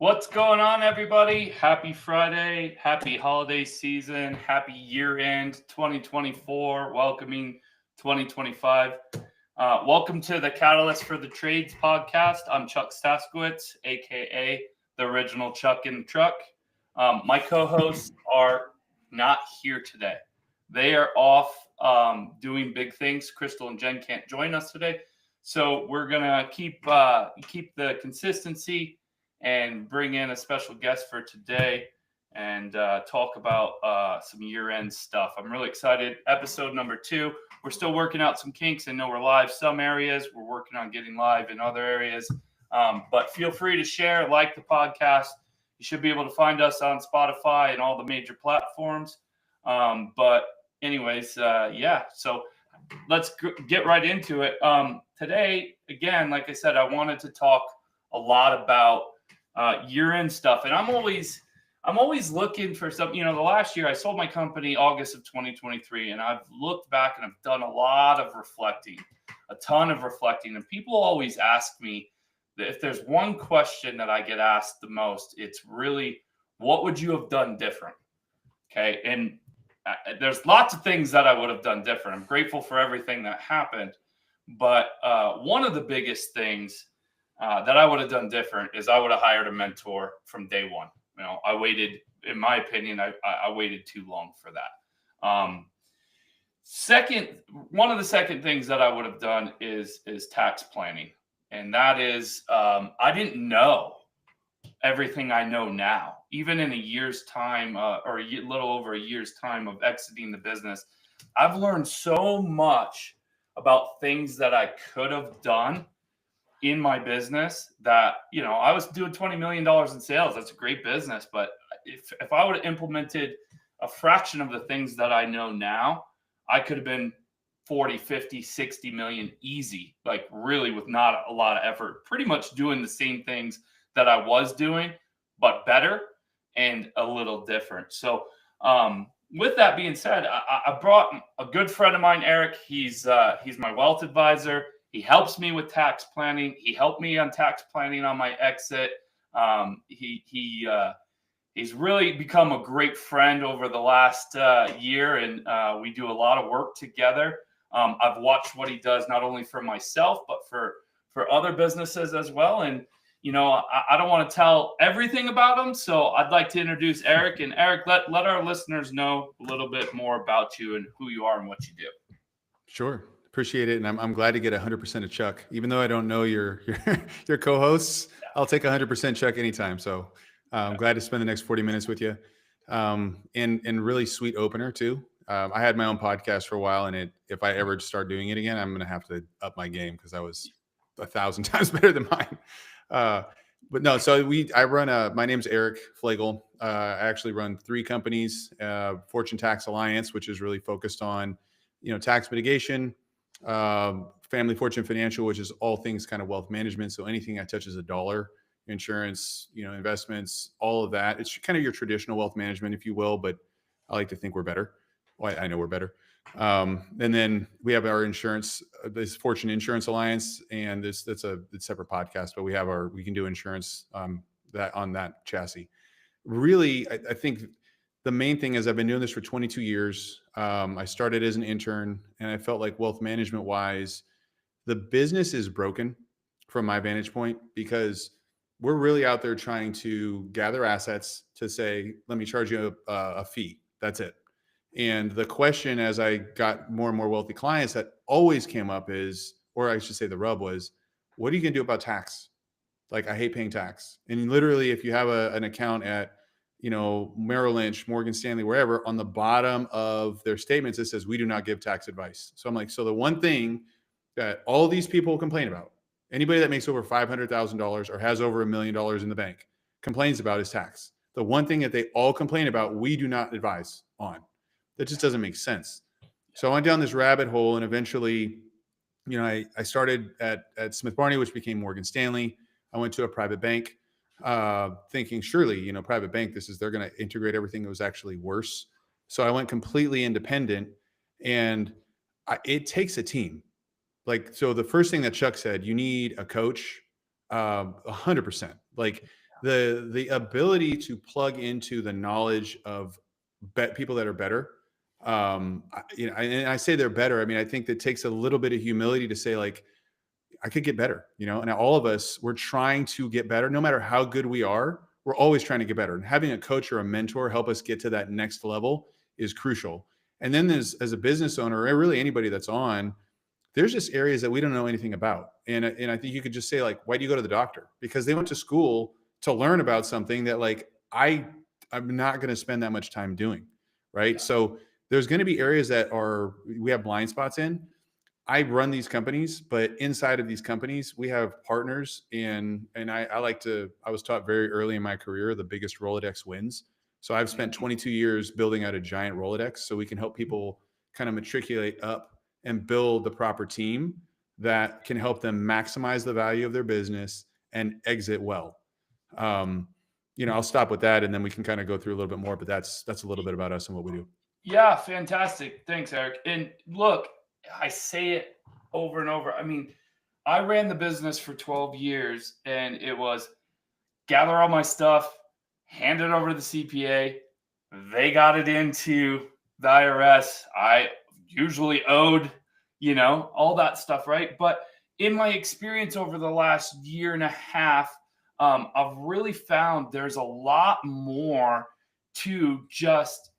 What's going on, everybody? Happy Friday, happy holiday season, happy year end 2024, welcoming 2025. Welcome to the Catalyst for the Trades podcast. I'm Chuck Staskowitz, aka the original Chuck in the Truck. My co hosts are not here today. They are off doing big things. Crystal and Jen can't join us today. So we're going to keep the consistency and bring in a special guest for today and talk about some year-end stuff. I'm really excited. Episode number 2. We're still working out some kinks. I know we're live some areas. We're working on getting live in other areas. But feel free to share, like the podcast. You should be able to find us on Spotify and all the major platforms. But anyways, so let's get right into it. Today, again, like I said, I wanted to talk a lot about year-end stuff, and I'm always looking for something. The last year I sold my company August of 2023, and I've looked back and I've done a ton of reflecting, and people always ask me that if there's one question that I get asked the most, it's really, what would you have done different? Okay, and there's lots of things that I would have done different. I'm grateful for everything that happened, but one of the biggest things that I would have done different is I would have hired a mentor from day one. I waited, in my opinion, I waited too long for that. One of the second things that I would have done is tax planning. And that is, I didn't know everything I know now, even in a year's time or a little over a year's time of exiting the business. I've learned so much about things that I could have done in my business that, I was doing $20 million in sales. That's a great business. But if I would have implemented a fraction of the things that I know now, I could have been 40, 50, 60 million easy, like really with not a lot of effort, pretty much doing the same things that I was doing, but better and a little different. So with that being said, I brought a good friend of mine, Eric. He's my wealth advisor. He helps me with tax planning. He helped me on tax planning on my exit. He's really become a great friend over the last year, and we do a lot of work together. I've watched what he does not only for myself, but for other businesses as well. And, I don't want to tell everything about him, so I'd like to introduce Eric. And Eric, let our listeners know a little bit more about you and who you are and what you do. Sure. Appreciate it. And I'm glad to get 100% of Chuck, even though I don't know your co-hosts. I'll take 100% Chuck anytime. So I'm glad to spend the next 40 minutes with you. And really sweet opener too. I had my own podcast for a while, and if I ever start doing it again, I'm going to have to up my game because I was 1,000 times better than mine. But no, so I run my name's Eric Flagel. I actually run 3 companies, Fortune Tax Alliance, which is really focused on, tax mitigation, Family Fortune Financial, which is all things kind of wealth management. So anything that touches a dollar, insurance, investments, all of that. It's kind of your traditional wealth management, if you will, but I like to think we're better. Well, I know we're better. And then we have our insurance, this Fortune Insurance Alliance, and it's a separate podcast, but we can do insurance that on that chassis. Really, I think the main thing is I've been doing this for 22 years. I started as an intern, and I felt like wealth management wise, the business is broken from my vantage point because we're really out there trying to gather assets to say, let me charge you a fee. That's it. And the question as I got more and more wealthy clients that always came up is, or I should say the rub was, what are you going to do about tax? Like, I hate paying tax. And literally, if you have an account at, Merrill Lynch, Morgan Stanley, wherever, on the bottom of their statements, it says, we do not give tax advice. So I'm like, so the one thing that all these people complain about, anybody that makes over $500,000 or has over $1 million in the bank complains about is tax. The one thing that they all complain about, we do not advise on. That just doesn't make sense. So I went down this rabbit hole, and eventually, I started at Smith Barney, which became Morgan Stanley. I went to a private bank, thinking surely, private bank, they're going to integrate everything. It was actually worse. So I went completely independent, and it takes a team. So the first thing that Chuck said, you need a coach, 100%. the ability to plug into the knowledge of people that are better. And I say they're better. I mean, I think that takes a little bit of humility to say like, I could get better, and all of us, we're trying to get better. No matter how good we are, we're always trying to get better. And having a coach or a mentor help us get to that next level is crucial. And then as a business owner, or really anybody that's on, there's just areas that we don't know anything about. And I think you could just say like, why do you go to the doctor? Because they went to school to learn about something that like I'm not going to spend that much time doing. Right. So there's going to be areas that we have blind spots in. I run these companies, but inside of these companies, we have partners and I was taught very early in my career, the biggest Rolodex wins. So I've spent 22 years building out a giant Rolodex so we can help people kind of matriculate up and build the proper team that can help them maximize the value of their business and exit well. I'll stop with that and then we can kind of go through a little bit more, but that's a little bit about us and what we do. Yeah, fantastic. Thanks, Eric. And look, I say it over and over. I mean, I ran the business for 12 years and it was gather all my stuff, hand it over to the CPA. They got it into the IRS. I usually owed, all that stuff, right? But in my experience over the last year and a half, I've really found there's a lot more to just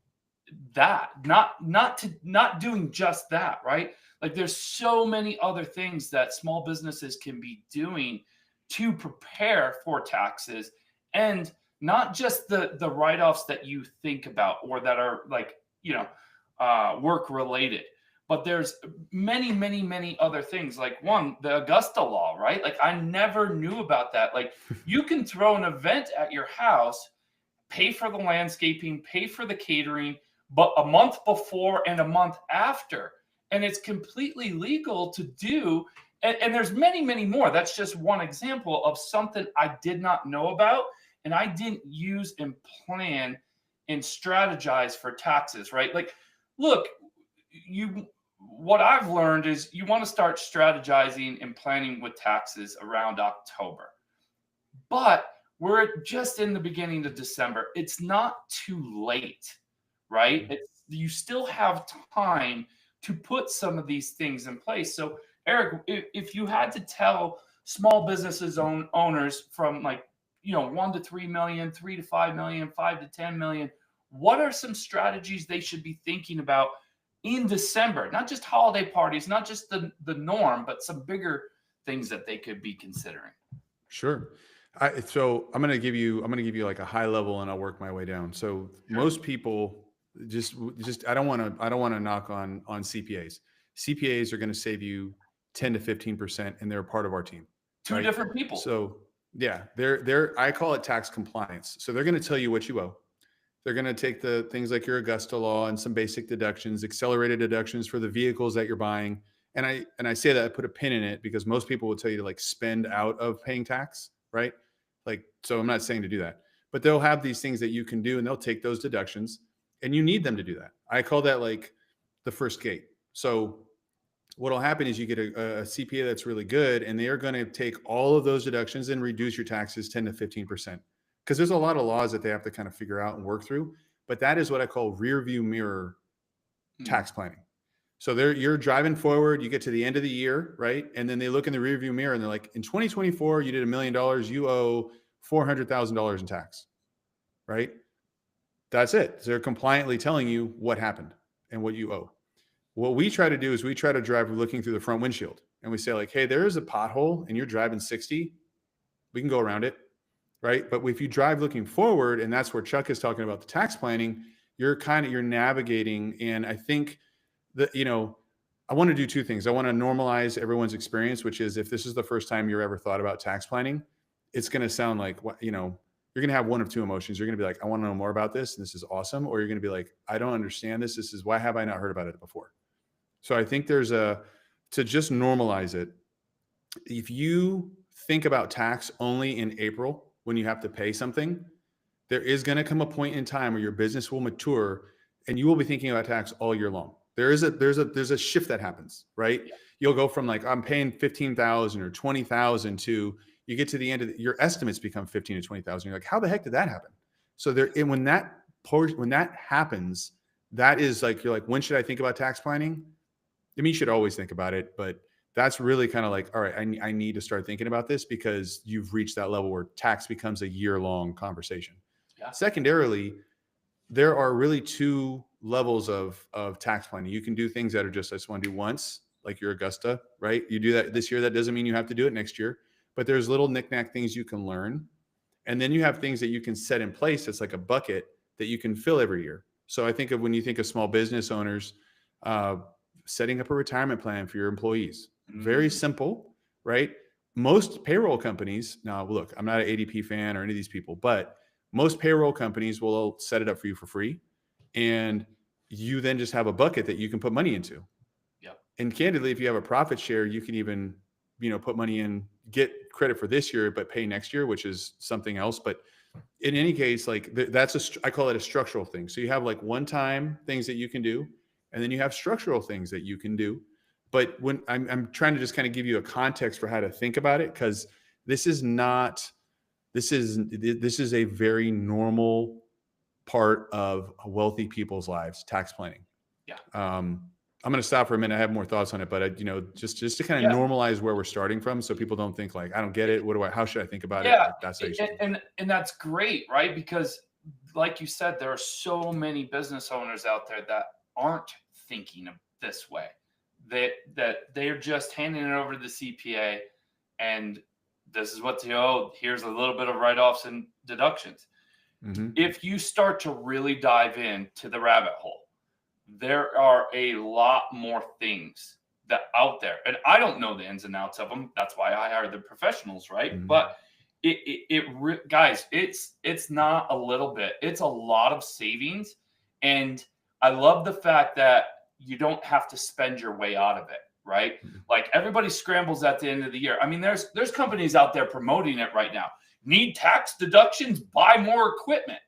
that, not doing just that, right? Like there's so many other things that small businesses can be doing to prepare for taxes, and not just the write-offs that you think about or that are like work related, but there's many other things. Like one, the Augusta law, right? Like I never knew about that. Like you can throw an event at your house, pay for the landscaping, pay for the catering, but a month before and a month after. And it's completely legal to do. And there's many more. That's just one example of something I did not know about. And I didn't use and plan and strategize for taxes, right? Like, look, what I've learned is you want to start strategizing and planning with taxes around October. But we're just in the beginning of December. It's not too late, right? You still have time to put some of these things in place. So, Eric, if you had to tell small businesses owners from 1 to 3 million, 3 to 5 million, 5 to 10 million, what are some strategies they should be thinking about in December? Not just holiday parties, not just the norm, but some bigger things that they could be considering. Sure. So I'm going to give you like a high level and I'll work my way down. So most people just I don't want to knock on CPAs. CPAs are going to save you 10 to 15% and they're a part of our team. Two different people. So yeah, I call it tax compliance. So they're going to tell you what you owe. They're going to take the things like your Augusta law and some basic deductions, accelerated deductions for the vehicles that you're buying. And I say that I put a pin in it because most people will tell you to like spend out of paying tax, right? Like, so I'm not saying to do that, but they'll have these things that you can do and they'll take those deductions and you need them to do that. I call that like the first gate. So what'll happen is you get a CPA that's really good and they are going to take all of those deductions and reduce your taxes 10 to 15%. Because there's a lot of laws that they have to kind of figure out and work through. But that is what I call rear view mirror tax planning. So you're driving forward, you get to the end of the year, right? And then they look in the rear view mirror and they're like, in 2024, you did $1 million, you owe $400,000 in tax, right? That's it. So they're compliantly telling you what happened and what you owe. What we try to do is we try to drive looking through the front windshield and we say like, hey, there is a pothole and you're driving 60, we can go around it. Right. But if you drive looking forward, and that's where Chuck is talking about the tax planning, you're navigating. And I think that, I want to do two things. I want to normalize everyone's experience, which is if this is the first time you're ever thought about tax planning, it's going to sound like, you're going to have one of two emotions. You're going to be like, I want to know more about this. And this is awesome. Or you're going to be like, I don't understand this. This is why have I not heard about it before? So I think to just normalize it. If you think about tax only in April, when you have to pay something, there is going to come a point in time where your business will mature and you will be thinking about tax all year long. There's a shift that happens, right? Yeah. You'll go from like, I'm paying $15,000 or $20,000 to, you get to the end of your estimates become 15 to 20,000. You're like, how the heck did that happen? So there, and when that happens, that is like, you're like, when should I think about tax planning? I mean, you should always think about it, but that's really kind of like, all right, I need to start thinking about this because you've reached that level where tax becomes a year-long conversation. Yeah. Secondarily, there are really two levels of tax planning. You can do things that are just, I just want to do once, like your Augusta, right? You do that this year. That doesn't mean you have to do it next year, but there's little knickknack things you can learn. And then you have things that you can set in place. It's like a bucket that you can fill every year. So I think of when you think of small business owners, setting up a retirement plan for your employees. Very simple, right? Most payroll companies, now look, I'm not an ADP fan or any of these people, but most payroll companies will set it up for you for free. And you then just have a bucket that you can put money into. Yep. And candidly, if you have a profit share, you can even, put money in, get credit for this year, but pay next year, which is something else. But in any case, like I call it a structural thing. So you have like one-time things that you can do, and then you have structural things that you can do. But when I'm trying to just kind of give you a context for how to think about it, because this is a very normal part of wealthy people's lives, tax planning. Yeah. I'm going to stop for a minute. I have more thoughts on it, but just to kind of normalize where we're starting from, so people don't think like, I don't get it. How should I think about it? Like, that's how you should. And that's great, right? Because like you said, there are so many business owners out there that aren't thinking of this way, that they're just handing it over to the CPA, and this is what here's a little bit of write-offs and deductions. Mm-hmm. If you start to really dive into the rabbit hole, there are a lot more things that out there, and I don't know the ins and outs of them. That's why I hire the professionals, right? Mm-hmm. But guys, it's not a little bit, it's a lot of savings. And I love the fact that you don't have to spend your way out of it, right? Mm-hmm. Like everybody scrambles at the end of the year. I mean, there's companies out there promoting it right now. Need tax deductions, buy more equipment.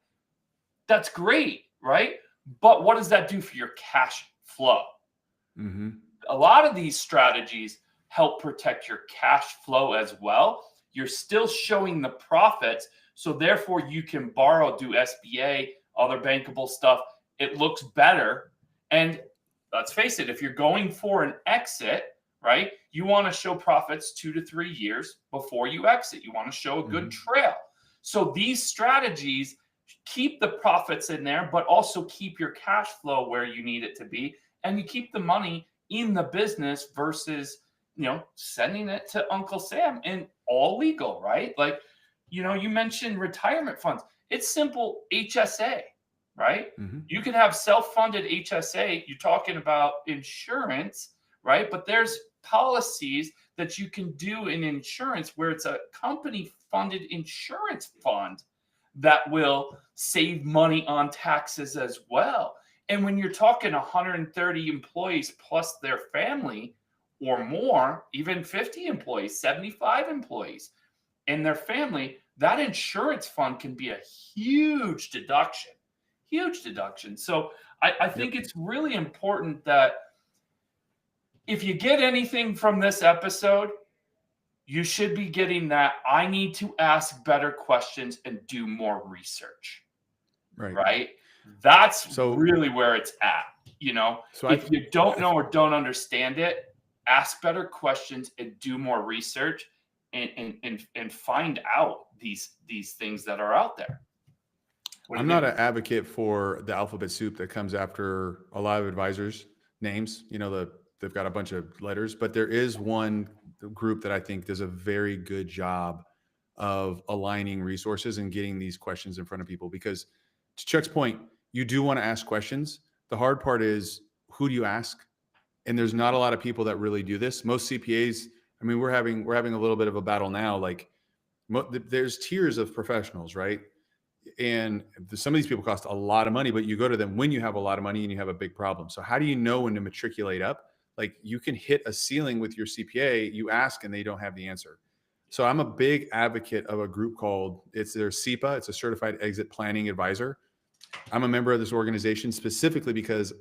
That's great, right? But what does that do for your cash flow? Mm-hmm. A lot of these strategies help protect your cash flow as well. You're still showing the profits, so therefore you can borrow, do SBA, other bankable stuff. It looks better. And let's face it, if you're going for an exit, right, you want to show profits 2 to 3 years before you exit. You want to show a good trail. So these strategies keep the profits in there, but also keep your cash flow where you need it to be. And you keep the money in the business versus, sending it to Uncle Sam, and all legal, right? Like, you mentioned retirement funds. It's simple HSA, right? Mm-hmm. You can have self-funded HSA. You're talking about insurance, right? But there's policies that you can do in insurance where it's a company-funded insurance fund that will save money on taxes as well. And when you're talking 130 employees plus their family or more, even 50 employees, 75 employees and their family, that insurance fund can be a huge deduction. So I think it's really important that if you get anything from this episode, you should be getting that I need to ask better questions and do more research. Right? That's really where it's at. So if you don't know or don't understand it, ask better questions and do more research and find out these things that are out there. I'm not an advocate for the alphabet soup that comes after a lot of advisors' names. They've got a bunch of letters, but there is one group that I think does a very good job of aligning resources and getting these questions in front of people. Because to Chuck's point, you do want to ask questions. The hard part is, who do you ask? And there's not a lot of people that really do this. Most CPAs, I mean, we're having a little bit of a battle now. Like there's tiers of professionals, right? And some of these people cost a lot of money, but you go to them when you have a lot of money and you have a big problem. So how do you know when to matriculate up? Like you can hit a ceiling with your CPA, you ask and they don't have the answer. So I'm a big advocate of a group called, it's their CEPA, it's a Certified Exit Planning Advisor. I'm a member of this organization specifically because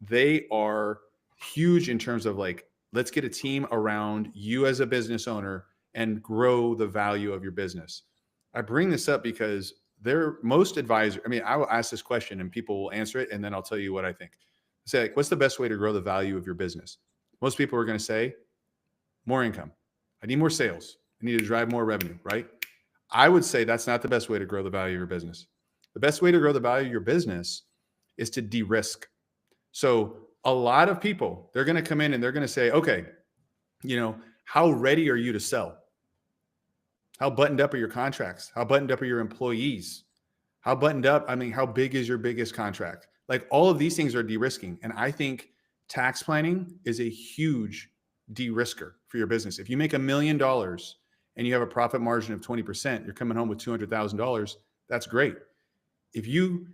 they are huge in terms of like, let's get a team around you as a business owner and grow the value of your business. I bring this up because most advisors, I mean, I will ask this question and people will answer it, and then I'll tell you what I think. Say, like, what's the best way to grow the value of your business? Most people are going to say, more income. I need more sales. I need to drive more revenue, right? I would say that's not the best way to grow the value of your business. The best way to grow the value of your business is to de-risk. So a lot of people, they're going to come in and they're going to say, okay, how ready are you to sell? How buttoned up are your contracts? How buttoned up are your employees? How buttoned up, how big is your biggest contract? Like, all of these things are de-risking. And I think tax planning is a huge de-risker for your business. If you make $1 million and you have a profit margin of 20%, you're coming home with $200,000. That's great. If you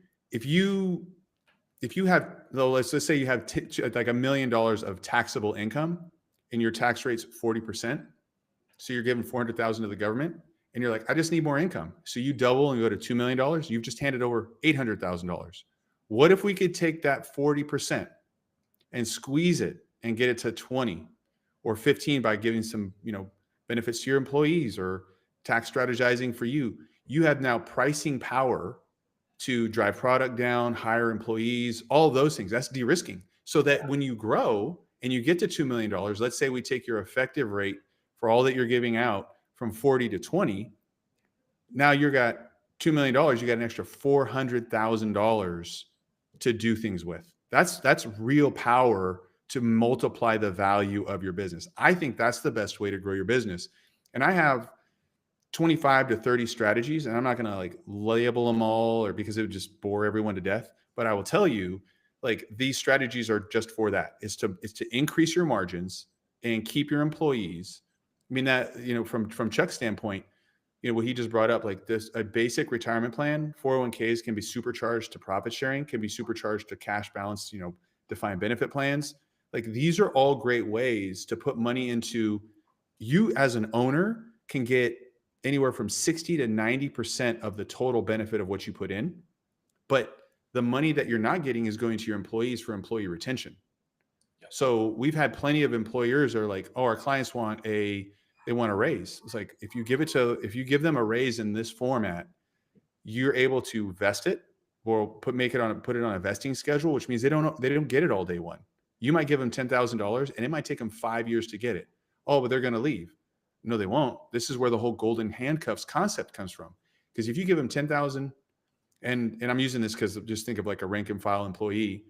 have, let's just say you have like $1 million of taxable income and your tax rate's 40%. So you're giving $400,000 to the government and you're like, I just need more income. So you double and go to $2 million. You've just handed over $800,000. What if we could take that 40% and squeeze it and get it to 20 or 15 by giving some, benefits to your employees or tax strategizing for you? You have now pricing power to drive product down, hire employees, all of those things. That's de-risking. So that when you grow and you get to $2 million, let's say we take your effective rate for all that you're giving out from 40 to 20. Now you've got $2 million. You got an extra $400,000 to do things with. That's real power to multiply the value of your business. I think that's the best way to grow your business. And I have 25 to 30 strategies, and I'm not going to label them all, or because it would just bore everyone to death. But I will tell you, these strategies are just for that. It's to increase your margins and keep your employees. I mean, that, from Chuck's standpoint, what he just brought up, a basic retirement plan, 401ks can be supercharged to profit sharing, can be supercharged to cash balance, defined benefit plans. These are all great ways to put money into. You as an owner can get anywhere from 60 to 90% of the total benefit of what you put in. But the money that you're not getting is going to your employees for employee retention. Yep. So we've had plenty of employers are like, oh, our clients want a raise. It's like, if you give them a raise in this format, you're able to vest it or put it on a vesting schedule, which means they don't get it all day one. You might give them $10,000 and it might take them 5 years to get it. Oh, but they're going to leave. No, they won't. This is where the whole golden handcuffs concept comes from. Because if you give them 10,000, and I'm using this because just think of a rank and file employee,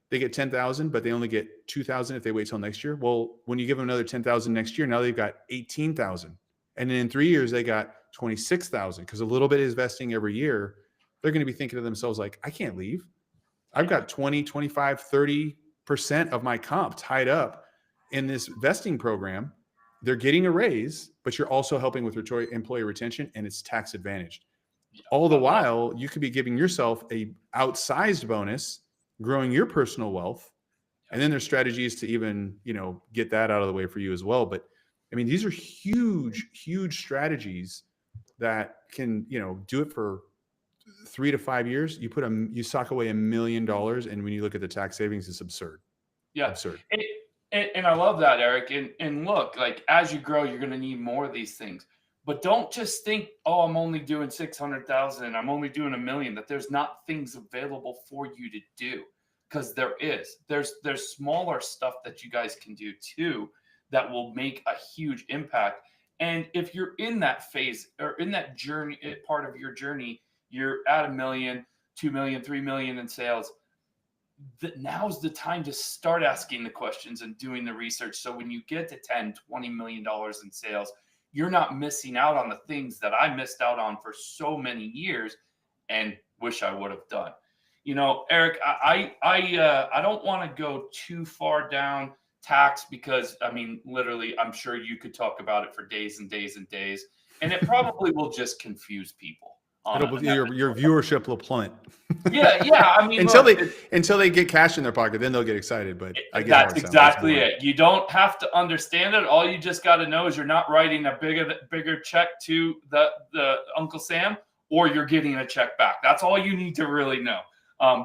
they get 10,000, but they only get 2,000 if they wait till next year. Well, when you give them another 10,000 next year, now they've got 18,000. And then in 3 years, they got 26,000, because a little bit is vesting every year. They're going to be thinking to themselves, I can't leave. I've got 20, 25, 30% of my comp tied up in this vesting program. They're getting a raise, but you're also helping with employee retention, and it's tax advantaged. All the while, you could be giving yourself a outsized bonus, growing your personal wealth. And then there's strategies to even, get that out of the way for you as well. But these are huge, huge strategies that can, do it for 3 to 5 years. You sock away $1 million. And when you look at the tax savings, it's absurd. Yeah. Absurd. And I love that, Eric. And look, as you grow, you're going to need more of these things. But don't just think, oh, I'm only doing 600,000. I'm only doing $1 million. That there's not things available for you to do, because there is. There's smaller stuff that you guys can do too that will make a huge impact. And if you're in that phase or in that journey, part of your journey, you're at $1 million, $2 million, $3 million in sales. Now's the time to start asking the questions and doing the research. So when you get to $10, $20 million in sales, you're not missing out on the things that I missed out on for so many years and wish I would have done. Eric, I don't want to go too far down tax, because literally, I'm sure you could talk about it for days and days and days, and it probably will just confuse people. Your viewership will plummet. Yeah. Until they get cash in their pocket, then they'll get excited. But that's exactly it. You don't have to understand it. All you just got to know is you're not writing a bigger check to the Uncle Sam, or you're getting a check back. That's all you need to really know.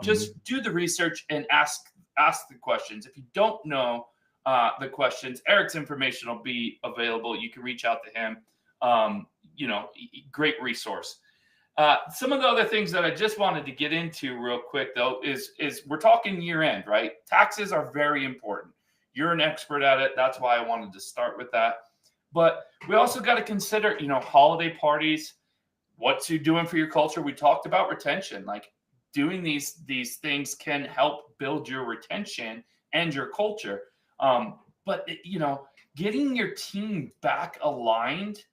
Just do the research and ask the questions. If you don't know the questions, Eric's information will be available. You can reach out to him. Great resource. Some of the other things that I just wanted to get into real quick, though, is we're talking year end, right? Taxes are very important. You're an expert at it. That's why I wanted to start with that. But we also got to consider, holiday parties, what you're doing for your culture. We talked about retention. Like doing these things can help build your retention and your culture. But getting your team back aligned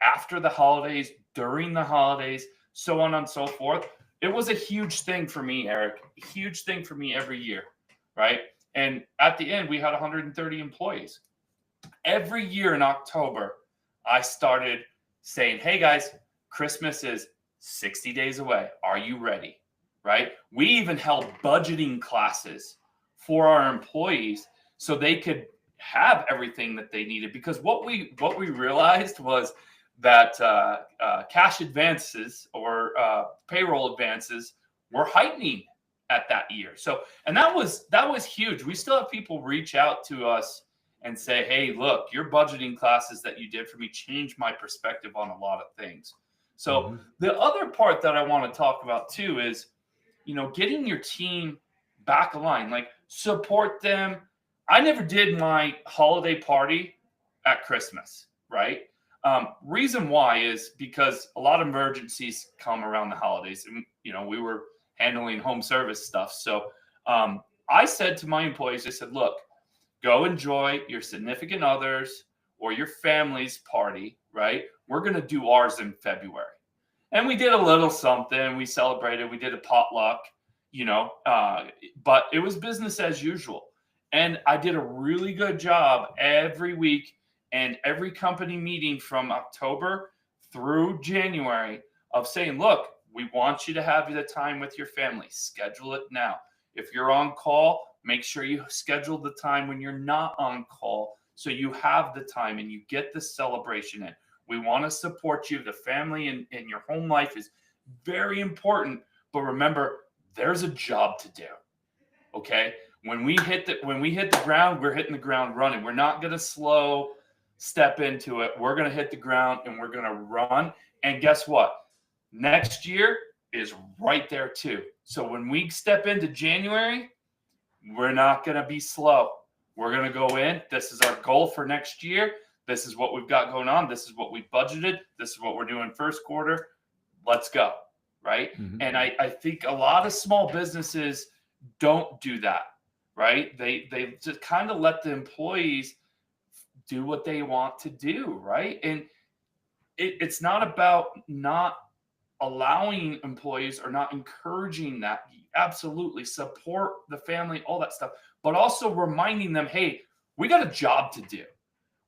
after the holidays, during the holidays, so on and so forth. It was a huge thing for me, Eric. A huge thing for me every year, right? And at the end, we had 130 employees. Every year in October, I started saying, hey guys, Christmas is 60 days away. Are you ready? Right? We even held budgeting classes for our employees so they could have everything that they needed. Because what we realized was that cash advances or payroll advances were heightening at that year. So, and that was huge. We still have people reach out to us and say, hey, look, your budgeting classes that you did for me changed my perspective on a lot of things. So the other part that I want to talk about too is, getting your team back aligned, like support them. I never did my holiday party at Christmas, right? Reason why is because a lot of emergencies come around the holidays, and we were handling home service stuff. So I said to my employees, I said, look, go enjoy your significant others or your family's party, right? We're going to do ours in February. And we did a little something. We celebrated. We did a potluck, but it was business as usual. And I did a really good job every week and every company meeting from October through January of saying, look, we want you to have the time with your family. Schedule it now. If you're on call, make sure you schedule the time when you're not on call so you have the time and you get the celebration in. We want to support you. The family and your home life is very important. But remember, there's a job to do. Okay? When we hit the ground, we're hitting the ground running. We're not going to slow step into it. We're going to hit the ground and we're going to run. And guess what? Next year is right there too. So when we step into January, we're not going to be slow. We're going to go in. This is our goal for next year. This is what we've got going on. This is what we budgeted. This is what we're doing first quarter. Let's go. Right. And I think a lot of small businesses don't do that. Right. They just kind of let the employees do what they want to do. Right. And it's not about not allowing employees or not encouraging that. Absolutely support the family, all that stuff, but also reminding them, hey, we got a job to do.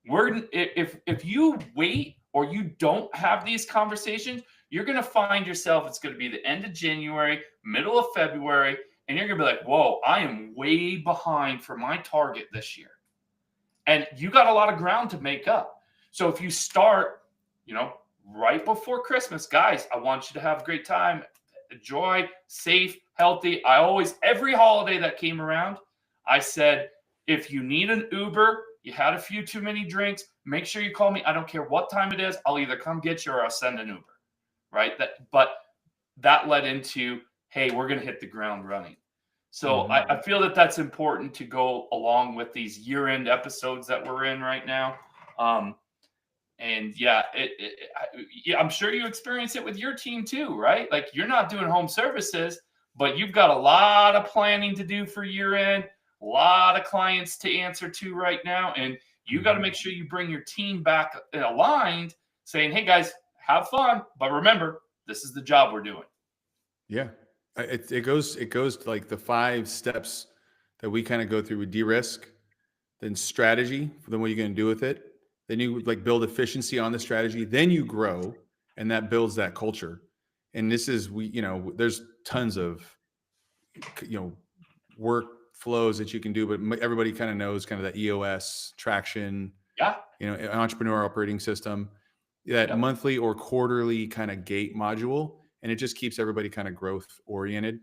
If you wait or you don't have these conversations, you're going to find yourself, it's going to be the end of January, middle of February, and you're going to be like, whoa, I am way behind for my target this year. And you got a lot of ground to make up. So if you start, right before Christmas, guys, I want you to have a great time, enjoy, safe, healthy. Every holiday that came around, I said, if you need an Uber, you had a few too many drinks, make sure you call me. I don't care what time it is. I'll either come get you or I'll send an Uber, right? But that led into, hey, we're going to hit the ground running. So I feel that that's important to go along with these year-end episodes that we're in right now. And yeah, I'm sure you experience it with your team too, right? Like you're not doing home services, but you've got a lot of planning to do for year end, a lot of clients to answer to right now. And you got to make sure you bring your team back aligned saying, hey guys, have fun. But remember, this is the job we're doing. Yeah. It goes to like the 5 steps that we kind of go through with de-risk, then strategy, then what you're going to do with it. Then you like build efficiency on the strategy, then you grow, and that builds that culture. And this is, there's tons of, workflows that you can do, but everybody kind of knows kind of that EOS traction, an entrepreneur operating system, that monthly or quarterly kind of gate module. And it just keeps everybody kind of growth oriented.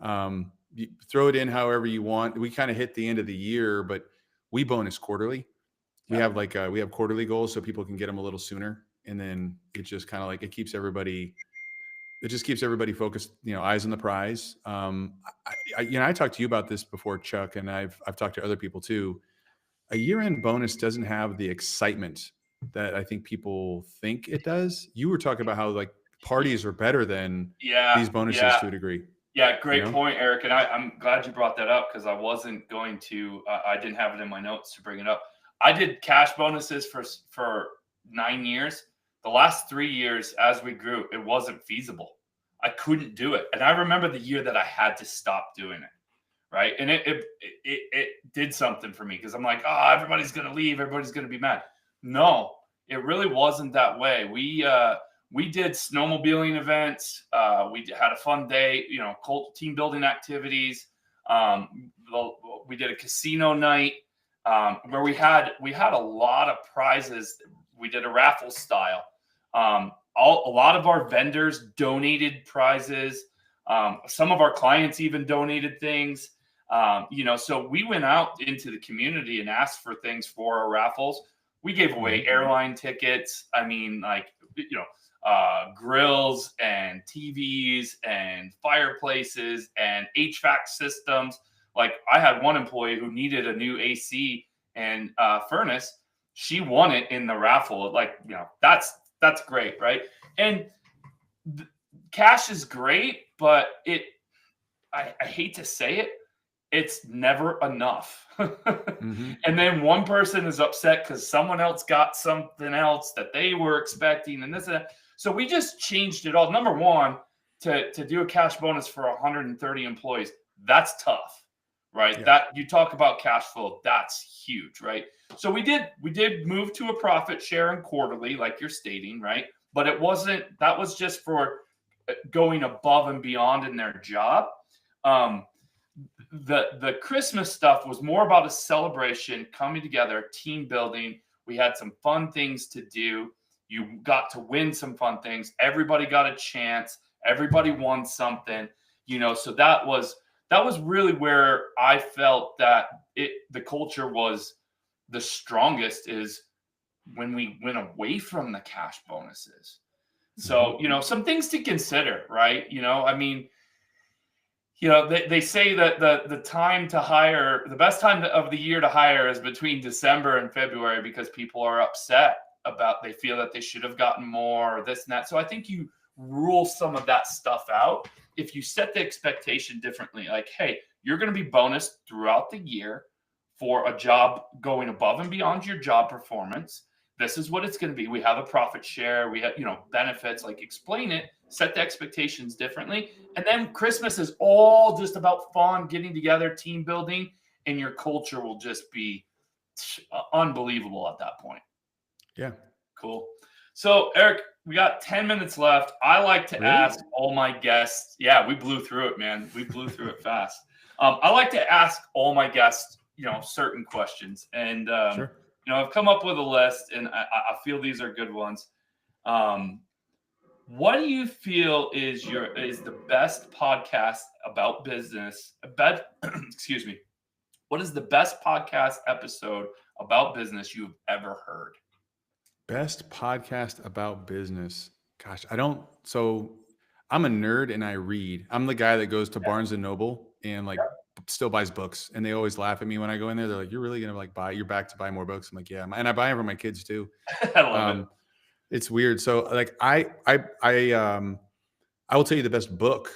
You throw it in however you want. We kind of hit the end of the year, but we bonus quarterly. We have we have quarterly goals so people can get them a little sooner. and then it just kind of like, it just keeps everybody focused, eyes on the prize. I talked to you about this before, Chuck, and I've talked to other people too. A year-end bonus doesn't have the excitement that I think people think it does. You were talking about how like parties are better than Yeah, these bonuses yeah. to a degree. Yeah, great know? point, Eric. And I'm glad you brought that up because I wasn't going to. I didn't have it in my notes to bring it up. I did cash bonuses for 9 years. The last 3 years, as we grew, it wasn't feasible. I couldn't do it, and I remember the year that I had to stop doing it. Right, and it did something for me because I'm like, oh, everybody's gonna leave, everybody's gonna be mad. No, it really wasn't that way. We did snowmobiling events. We had a fun day, team building activities. We did a casino night where we had a lot of prizes. We did a raffle style. A lot of our vendors donated prizes. Some of our clients even donated things. So we went out into the community and asked for things for our raffles. We gave away airline tickets. I mean, grills and TVs and fireplaces and HVAC systems. Like I had one employee who needed a new AC and furnace. She won it in the raffle. That's great, right? And cash is great, but I hate to say it, it's never enough. And then one person is upset because someone else got something else that they were expecting and this and that. So we just changed it all. Number one, to do a cash bonus for 130 employees, that's tough, right? Yeah. That you talk about cash flow, that's huge, right? So we did move to a profit share and quarterly, like you're stating, right? But that was just for going above and beyond in their job. The Christmas stuff was more about a celebration, coming together, team building. We had some fun things to do. You got to win some fun things. Everybody got a chance. Everybody won something, so that was really where I felt that the culture was the strongest, is when we went away from the cash bonuses. So, some things to consider, right? They say that the time to hire, the best time of the year to hire is between December and February because people are upset they feel that they should have gotten more or this and that. So I think you rule some of that stuff out. If you set the expectation differently, like, hey, you're going to be bonused throughout the year for a job going above and beyond your job performance. This is what it's going to be. We have a profit share. We have, benefits, like explain it, set the expectations differently. And then Christmas is all just about fun, getting together, team building, and your culture will just be unbelievable at that point. Yeah. Cool. So Eric, we got 10 minutes left. I like to ask all my guests. Yeah, we blew through it, man. We blew through it fast. I like to ask all my guests, certain questions. And, Sure. I've come up with a list, and I feel these are good ones. What do you feel is the best podcast about business? Excuse me. What is the best podcast episode about business you've ever heard? Best podcast about business. Gosh, so I'm a nerd and I read. I'm the guy that goes to Barnes and Noble and still buys books, and they always laugh at me when I go in there. They're like, "You're really gonna you're back to buy more books?" I'm like, "Yeah," and I buy them for my kids too. I love it. It's weird. So I will tell you the best book,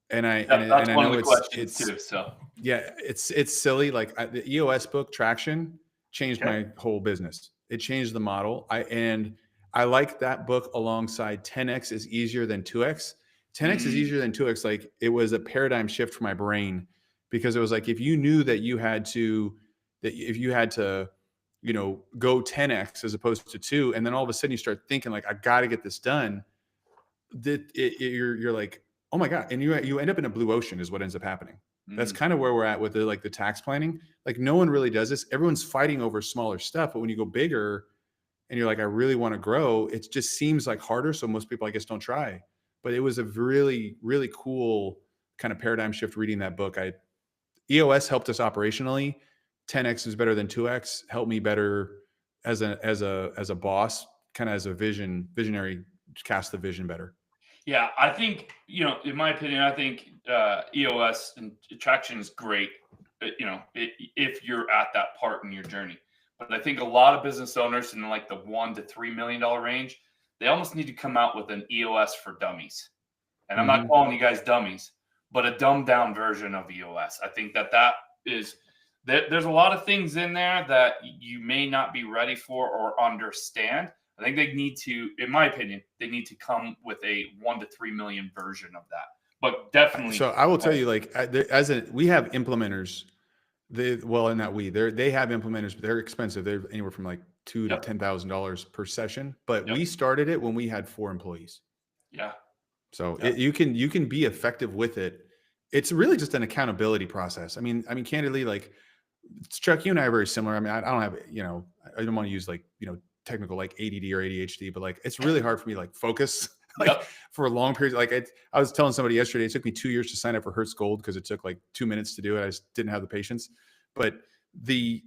and I know it's too. So yeah, it's silly. Like the EOS book, Traction, changed my whole business. It changed the model. I like that book alongside 10X is easier than 2X. 10X is easier than 2X. Like it was a paradigm shift for my brain, because it was like, if you knew that if you had to, go 10X as opposed to 2, and then all of a sudden you start thinking like, I got to get this done. You're like, oh my God. And you end up in a blue ocean is what ends up happening. That's kind of where we're at with the tax planning. Like no one really does this. Everyone's fighting over smaller stuff, but when you go bigger and you're like, I really want to grow, it just seems like harder. So most people, I guess, don't try. But it was a really, really cool kind of paradigm shift reading that book. EOS helped us operationally. 10X is better than 2X. Helped me better as a boss kind of as a visionary, cast the vision better. Yeah, I think, in my opinion, I think EOS and traction is great, if you're at that part in your journey. But I think a lot of business owners in like the $1 to $3 million range, they almost need to come out with an EOS for dummies. And I'm not calling you guys dummies, but a dumbed down version of EOS. I think that is there's a lot of things in there that you may not be ready for or understand. I think they need to, in my opinion, they need to come with a 1 to 3 million version of that. But definitely. So I will tell you, like, we have implementers. They have implementers, but they're expensive. They're anywhere from like $2,000 to $10,000 per session. But we started it when we had 4 employees. Yeah. So you can be effective with it. It's really just an accountability process. I mean, candidly, like, Chuck, you and I are very similar. I mean, I don't have, I don't want to use like, technical like ADD or ADHD, but like it's really hard for me to like focus like for a long period. Like I was telling somebody yesterday, it took me 2 years to sign up for Hertz Gold because it took like 2 minutes to do it. I just didn't have the patience. But the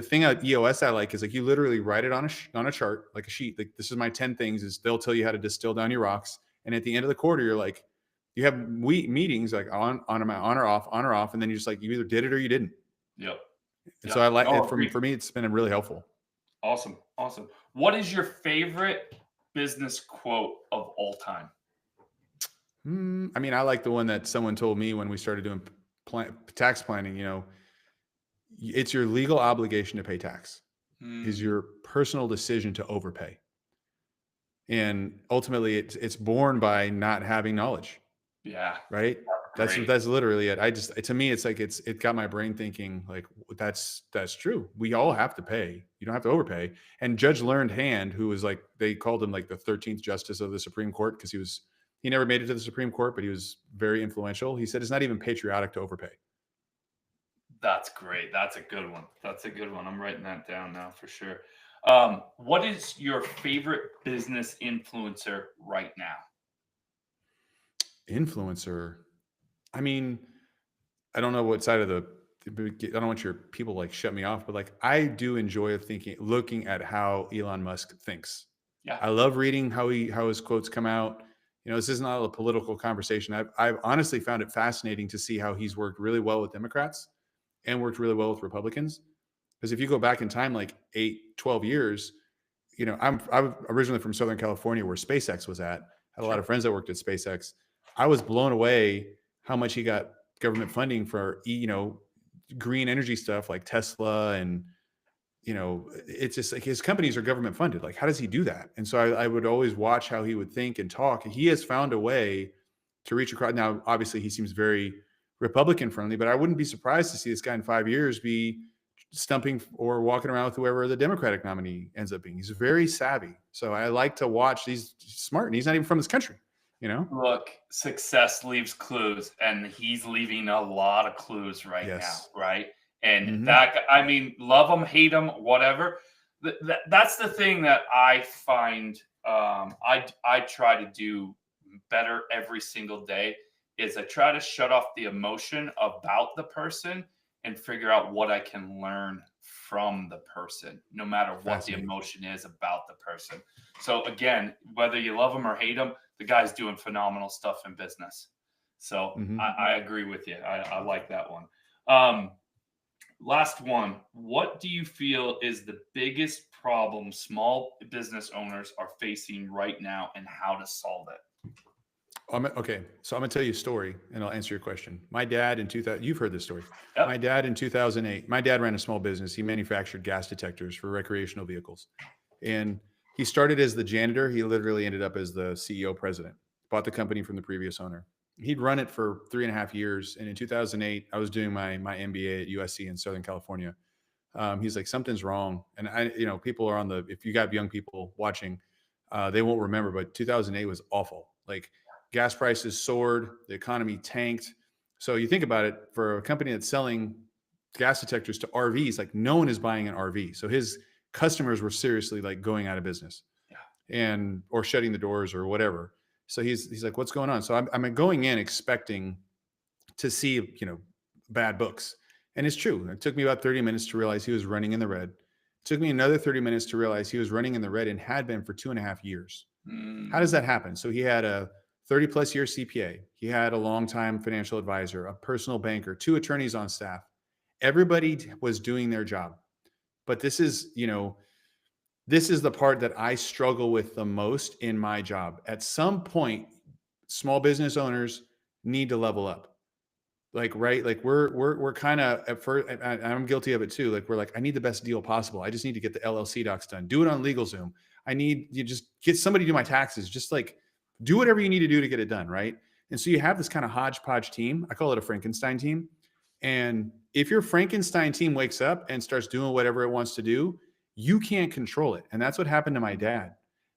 thing at EOS I like is like you literally write it on a chart, like a sheet. Like this is my 10 things. Is they'll tell you how to distill down your rocks, and at the end of the quarter, you're like, you have meetings like on or off, and then you just like you either did it or you didn't. Yep. And so I like it. For me, it's been really helpful. Awesome. What is your favorite business quote of all time? I mean, I like the one that someone told me when we started doing tax planning. It's your legal obligation to pay tax. Is your personal decision to overpay. And ultimately, it's born by not having knowledge. Yeah. Right. That's literally it. To me, it's like it got my brain thinking like that's true. We all have to pay. You don't have to overpay. And Judge Learned Hand, who was like, they called him like the 13th justice of the Supreme Court because he never made it to the Supreme Court, but he was very influential. He said it's not even patriotic to overpay. That's great. That's a good one. I'm writing that down now for sure. What is your favorite business influencer right now? Influencer. I mean, I don't know what side of I don't want your people like shut me off, but like I do enjoy looking at how Elon Musk thinks. Yeah. I love reading how his quotes come out. This is not a political conversation. I've honestly found it fascinating to see how he's worked really well with Democrats and worked really well with Republicans. Because if you go back in time, like 12 years, I'm originally from Southern California where SpaceX was at. I had a lot of friends that worked at SpaceX. I was blown away how much he got government funding for, green energy stuff like Tesla. And, it's just like his companies are government funded. Like, how does he do that? And so I would always watch how he would think and talk. He has found a way to reach across. Now, obviously he seems very Republican friendly, but I wouldn't be surprised to see this guy in 5 years be stumping or walking around with whoever the Democratic nominee ends up being. He's very savvy. So I like to watch. He's smart and he's not even from this country. Look, success leaves clues, and he's leaving a lot of clues right now, right? And that, I mean, love him, hate him, whatever. That's the thing that I find I try to do better every single day is I try to shut off the emotion about the person and figure out what I can learn from the person, no matter what the emotion is about the person. So again, whether you love him or hate him, the guy's doing phenomenal stuff in business. So I agree with you. I like that one. Last one. What do you feel is the biggest problem small business owners are facing right now and how to solve it? Okay. So I'm going to tell you a story and I'll answer your question. My dad in 2000, you've heard this story. Yep. My dad in 2008, my dad ran a small business. He manufactured gas detectors for recreational vehicles. And he started as the janitor. He literally ended up as the CEO president, bought the company from the previous owner. He'd run it for 3.5 years. And in 2008, I was doing my MBA at USC in Southern California. He's like, something's wrong. And people are if you got young people watching, they won't remember, but 2008 was awful. Like gas prices soared, the economy tanked. So you think about it, for a company that's selling gas detectors to RVs, like no one is buying an RV. So his customers were seriously like going out of business or shutting the doors or whatever. So he's like, what's going on? So I'm going in expecting to see, bad books. And it's true. It took me about 30 minutes to realize he was running in the red. Took me another 30 minutes to realize he was running in the red and had been for 2.5 years. How does that happen? So he had a 30 plus year CPA. He had a longtime financial advisor, a personal banker, 2 attorneys on staff. Everybody was doing their job. But this is, this is the part that I struggle with the most in my job. At some point, small business owners need to level up. Like, right. Like we're kind of at first, I'm guilty of it too. Like we're like, I need the best deal possible. I just need to get the LLC docs done. Do it on LegalZoom. I need you just get somebody to do my taxes. Just like do whatever you need to do to get it done. Right. And so you have this kind of hodgepodge team. I call it a Frankenstein team. And if your Frankenstein team wakes up and starts doing whatever it wants to do, you can't control it. And that's what happened to my dad.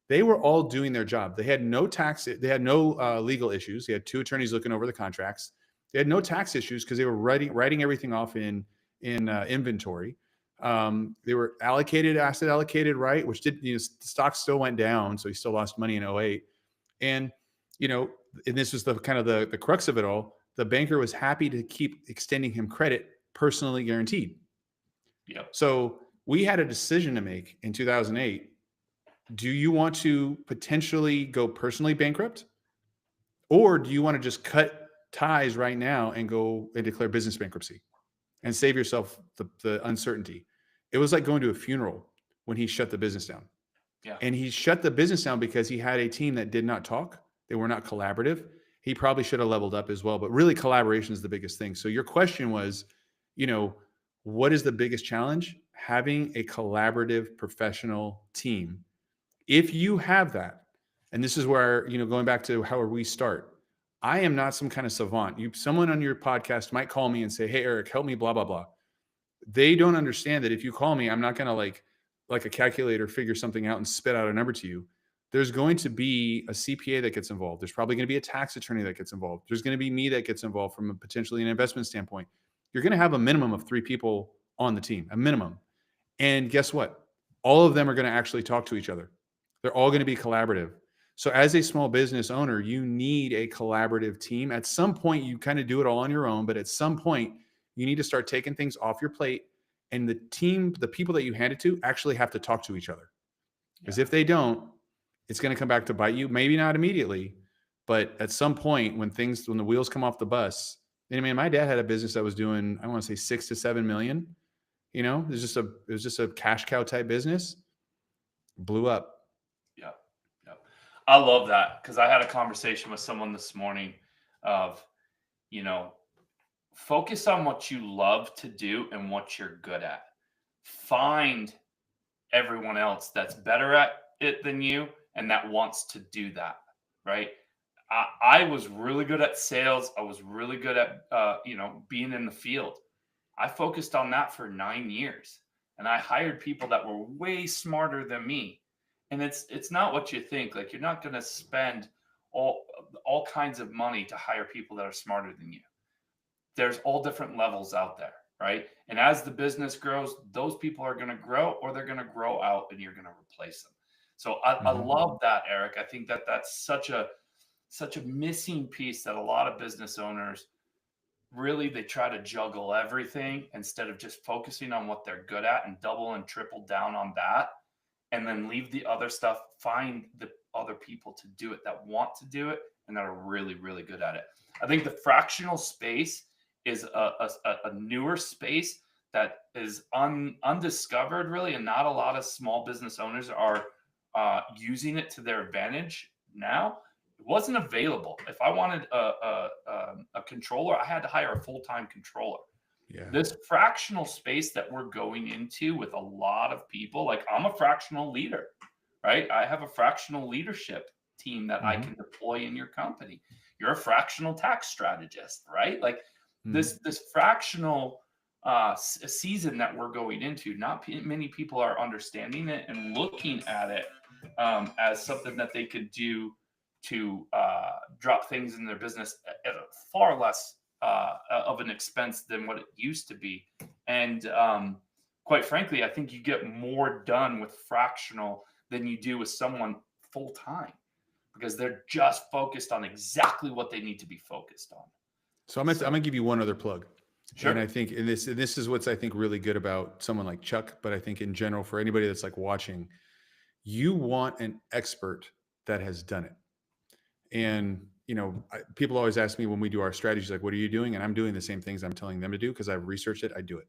They were all doing their job. They had no they had no legal issues. They had 2 attorneys looking over the contracts. They had no tax issues because they were writing everything off in inventory. They were asset allocated, right? Which did, the stock still went down, so he still lost money in 08. And and this was the kind of the crux of it all. The banker was happy to keep extending him credit, personally guaranteed. Yeah. So we had a decision to make in 2008. Do you want to potentially go personally bankrupt, or do you want to just cut ties right now and go and declare business bankruptcy and save yourself the uncertainty? It was like going to a funeral when he shut the business down. Yeah. And he shut the business down because he had a team that did not talk. They were not collaborative. He probably should have leveled up as well, but really collaboration is the biggest thing. So your question was, what is the biggest challenge? Having a collaborative professional team. If you have that, and this is where, going back to how we start, I am not some kind of savant. Someone on your podcast might call me and say, hey, Eric, help me, blah, blah, blah. They don't understand that if you call me, I'm not going to like a calculator, figure something out and spit out a number to you. There's going to be a CPA that gets involved. There's probably going to be a tax attorney that gets involved. There's going to be me that gets involved from potentially an investment standpoint. You're going to have a minimum of 3 people on the team, a minimum. And guess what? All of them are going to actually talk to each other. They're all going to be collaborative. So as a small business owner, you need a collaborative team. At some point, you kind of do it all on your own, but at some point, you need to start taking things off your plate, and the team, the people that you hand it to, actually have to talk to each other. Because if they don't, it's going to come back to bite you. Maybe not immediately, but at some point when the wheels come off the bus. I mean, my dad had a business that was doing, I want to say 6 to 7 million. It was just a cash cow type business. Blew up. Yeah. I love that, because I had a conversation with someone this morning of, focus on what you love to do and what you're good at. Find everyone else that's better at it than you and that wants to do that, right? I was really good at sales. I was really good at, being in the field. I focused on that for 9 years, and I hired people that were way smarter than me. And it's not what you think. Like, you're not going to spend all kinds of money to hire people that are smarter than you. There's all different levels out there, right? And as the business grows, those people are going to grow, or they're going to grow out, and you're going to replace them. So I love that, Eric. I think that that's such a missing piece that a lot of business owners really, they try to juggle everything instead of just focusing on what they're good at and double and triple down on that, and then leave the other stuff. Find the other people to do it that want to do it and that are really, really good at it. I think the fractional space is a newer space that is undiscovered, really, and not a lot of small business owners are using it to their advantage now. It wasn't available. If I wanted a controller, I had to hire a full-time controller. Yeah. This fractional space that we're going into with a lot of people, like, I'm a fractional leader, right? I have a fractional leadership team that I can deploy in your company. You're a fractional tax strategist, right? Like, this fractional season that we're going into, not many people are understanding it and looking at it as something that they could do to drop things in their business at a far less of an expense than what it used to be. And quite frankly, I think you get more done with fractional than you do with someone full time, because they're just focused on exactly what they need to be focused on. So I'm gonna give you one other plug. Sure. And I think, and this is what's, I think, really good about someone like Chuck, but I think in general, for anybody that's like watching, you want an expert that has done it. And, people always ask me when we do our strategies, like, what are you doing? And I'm doing the same things I'm telling them to do because I've researched it. I do it.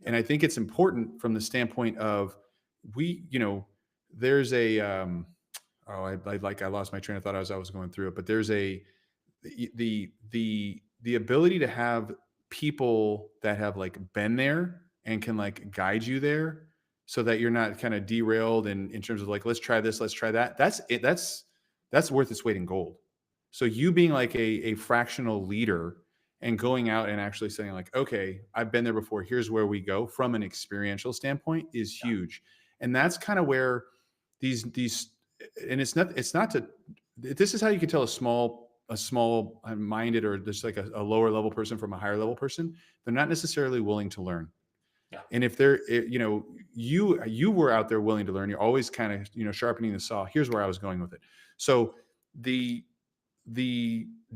And I think it's important from the standpoint of there's a, I lost my train of thought as I was going through it, but there's the ability to have people that have like been there and can like guide you there so that you're not kind of derailed in terms of like, let's try this, let's try that. That's it. That's worth its weight in gold. So you being like a fractional leader and going out and actually saying like, okay, I've been there before. Here's where we go from an experiential standpoint is huge. And that's kind of where these, and it's not to, this is how you can tell a small minded or just like a lower level person from a higher level person. They're not necessarily willing to learn. Yeah. And if they're, you were out there willing to learn, you're always kind of, sharpening the saw. Here's where I was going with it. So the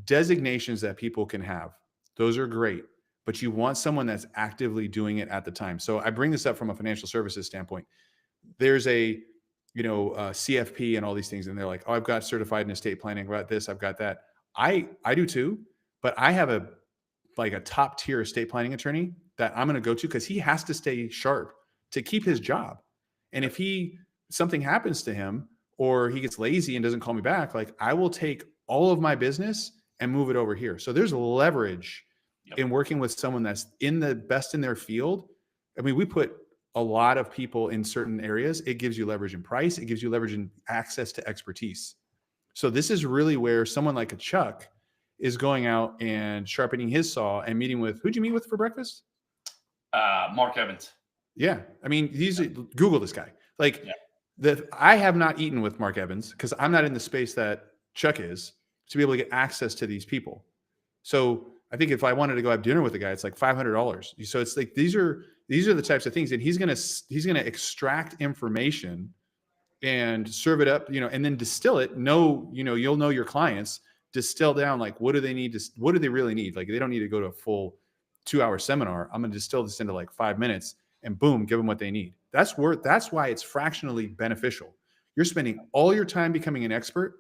designations that people can have, those are great, but you want someone that's actively doing it at the time. So I bring this up from a financial services standpoint. There's a, CFP and all these things. And they're like, oh, I've got certified in estate planning, I've got this, I've got that. I do too, but I have a top tier estate planning attorney that I'm going to go to because he has to stay sharp to keep his job. And if something happens to him or he gets lazy and doesn't call me back, like I will take all of my business and move it over here. So there's leverage in working with someone that's in the best in their field. I mean, we put a lot of people in certain areas. It gives you leverage in price. It gives you leverage in access to expertise. So this is really where someone like a Chuck is going out and sharpening his saw and meeting with, who'd you meet with for breakfast? Mark Evans. Yeah. I mean, Google this guy. I have not eaten with Mark Evans because I'm not in the space that Chuck is to be able to get access to these people. So I think if I wanted to go have dinner with the guy, it's like $500. So it's like, these are the types of things. And he's going to extract information and serve it up, and then distill it. You'll know your clients, distill down, like, what do they need what do they really need? Like, they don't need to go to a full 2-hour seminar. I'm going to distill this into like 5 minutes and boom, give them what they need. That's why it's fractionally beneficial. You're spending all your time becoming an expert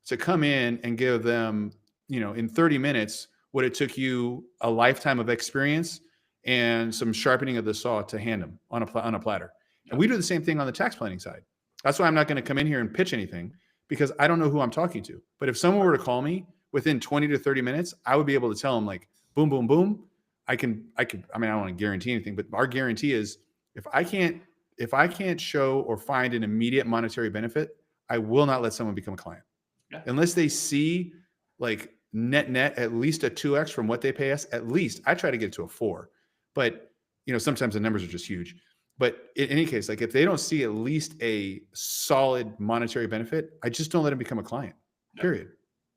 to come in and give them, in 30 minutes, what it took you a lifetime of experience and some sharpening of the saw to hand them on a platter. And we do the same thing on the tax planning side. That's why I'm not going to come in here and pitch anything because I don't know who I'm talking to. But if someone were to call me within 20 to 30 minutes, I would be able to tell them like, boom, boom, boom. I mean, I don't want to guarantee anything, but our guarantee is if I can't show or find an immediate monetary benefit, I will not let someone become a client. Yeah. Unless they see like net at least a 2x from what they pay us. At least I try to get to a 4, but sometimes the numbers are just huge. But in any case, like if they don't see at least a solid monetary benefit, I just don't let them become a client. Yep. Period.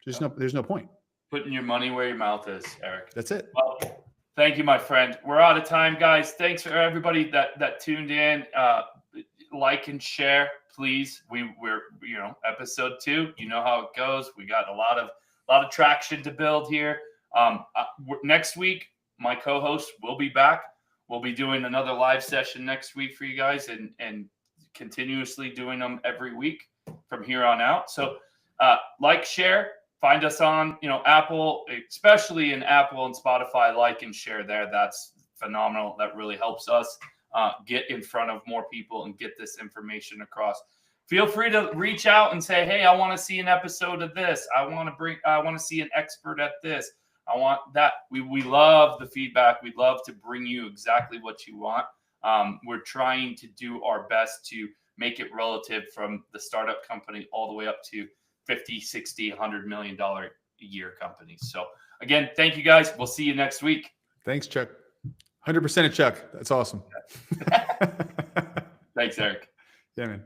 There's no point. Putting your money where your mouth is, Eric. That's it. Well, thank you, my friend. We're out of time, guys. Thanks for everybody that tuned in. Like and share, please. We're episode 2. You know how it goes. We got a lot of traction to build here. Next week, my co-host will be back. We'll be doing another live session next week for you guys and continuously doing them every week from here on out. So like, share, find us on, Apple, especially in Apple and Spotify, like and share there. That's phenomenal. That really helps us get in front of more people and get this information across. Feel free to reach out and say, hey, I want to see an episode of this. I want to see an expert at this. I want that. We love the feedback. We'd love to bring you exactly what you want. We're trying to do our best to make it relative from the startup company all the way up to 50, 60, $100 million a year companies. So again, thank you guys. We'll see you next week. Thanks, Chuck. 100% of Chuck. That's awesome. Thanks, Eric. Yeah, man.